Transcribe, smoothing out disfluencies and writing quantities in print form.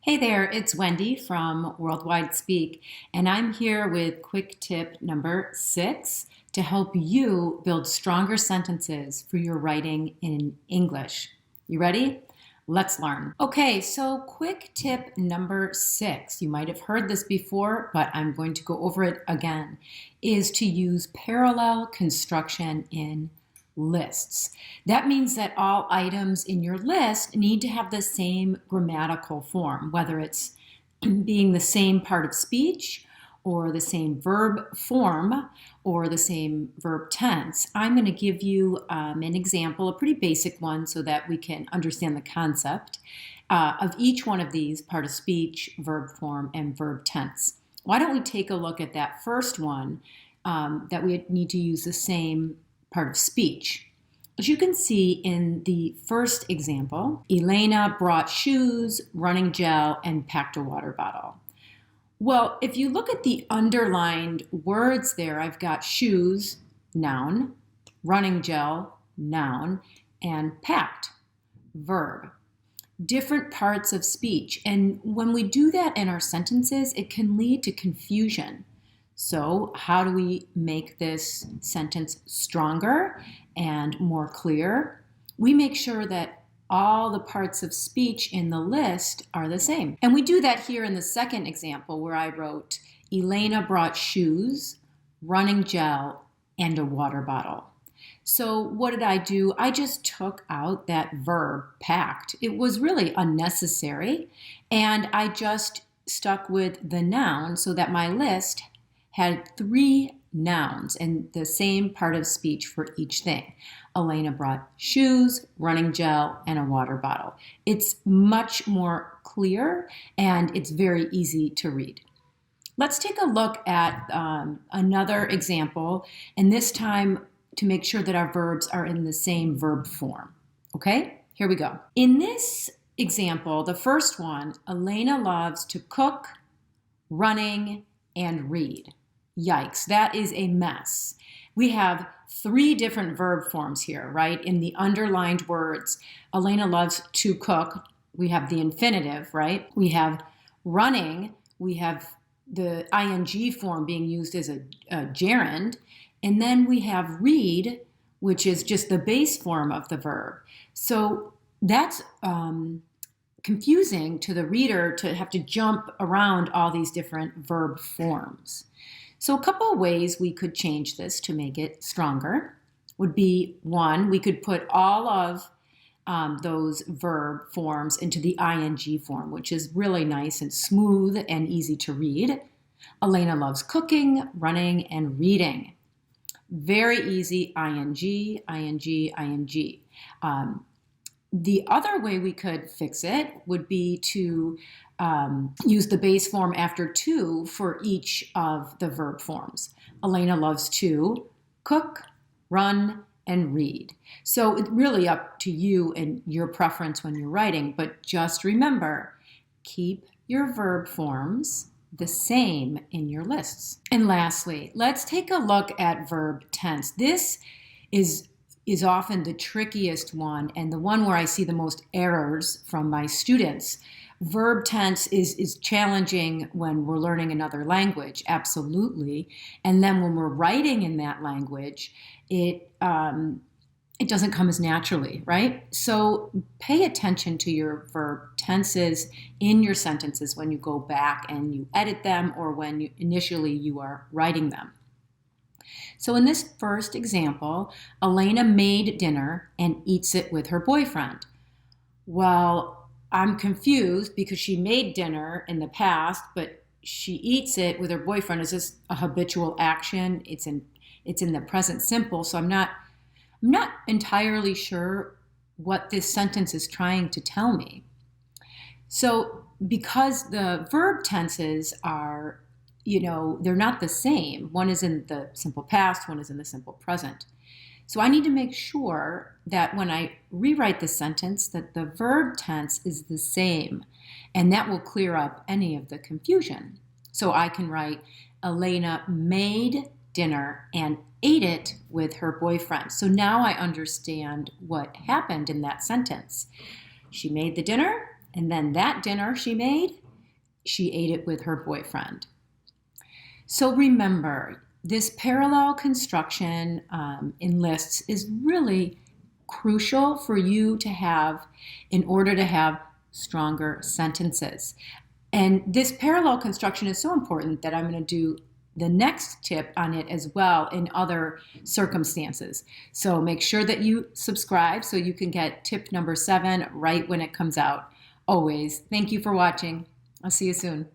Hey there, it's Wendy from Worldwide Speak, and I'm here with quick tip number 6 to help you build stronger sentences for your writing in English. You ready? Let's learn. Okay, so quick tip number 6, you might have heard this before, but I'm going to go over it again, is to use parallel construction in lists. That means that all items in your list need to have the same grammatical form, whether it's being the same part of speech or the same verb form or the same verb tense. I'm going to give you an example, a pretty basic one, so that we can understand the concept of each one of these: part of speech, verb form, and verb tense. Why don't we take a look at that first one, that we need to use the same part of speech. As you can see in the first example, Elena brought shoes, running gel, and packed a water bottle. Well, if you look at the underlined words there, I've got shoes, noun, running gel, noun, and packed, verb. Different parts of speech. And when we do that in our sentences, it can lead to confusion. So how do we make this sentence stronger and more clear? We make sure that all the parts of speech in the list are the same. And we do that here in the second example where I wrote, Elena brought shoes, running gel, and a water bottle. So what did I do? I just took out that verb, packed. It was really unnecessary, and I just stuck with the noun so that my list had 3 nouns and the same part of speech for each thing. Elena brought shoes, running gel, and a water bottle. It's much more clear and it's very easy to read. Let's take a look at another example, and this time to make sure that our verbs are in the same verb form. Okay, here we go. In this example, the first one, Elena loves to cook, running, and read. Yikes, that is a mess. We have 3 different verb forms here, right? In the underlined words, Elena loves to cook. We have the infinitive, right? We have running. We have the ing form being used as a gerund. And then we have read, which is just the base form of the verb. So that's confusing to the reader to have to jump around all these different verb forms. So a couple of ways we could change this to make it stronger would be, 1, we could put all of those verb forms into the ing form, which is really nice and smooth and easy to read. Elena loves cooking, running, and reading. Very easy, ing, ing, ing. The other way we could fix it would be to use the base form after to for each of the verb forms. Elena loves to cook, run, and read. So it's really up to you and your preference when you're writing, but just remember, keep your verb forms the same in your lists. And lastly, let's take a look at verb tense. This is often the trickiest one and the one where I see the most errors from my students. Verb tense is challenging when we're learning another language, absolutely. And then when we're writing in that language, it doesn't come as naturally, right? So pay attention to your verb tenses in your sentences when you go back and you edit them or when you are writing them. So in this first example, Elena made dinner and eats it with her boyfriend. Well, I'm confused because she made dinner in the past, but she eats it with her boyfriend. Is this a habitual action? It's in the present simple, so I'm not entirely sure what this sentence is trying to tell me. So because the verb tenses are, they're not the same. One is in the simple past, one is in the simple present. So I need to make sure that when I rewrite the sentence that the verb tense is the same, and that will clear up any of the confusion. So I can write, Elena made dinner and ate it with her boyfriend. So now I understand what happened in that sentence. She made the dinner, And then that dinner she made, she ate it with her boyfriend. So remember, this parallel construction in lists is really crucial for you to have in order to have stronger sentences. And this parallel construction is so important that I'm going to do the next tip on it as well in other circumstances. So make sure that you subscribe so you can get tip number 7 right when it comes out. Always. Thank you for watching. I'll see you soon.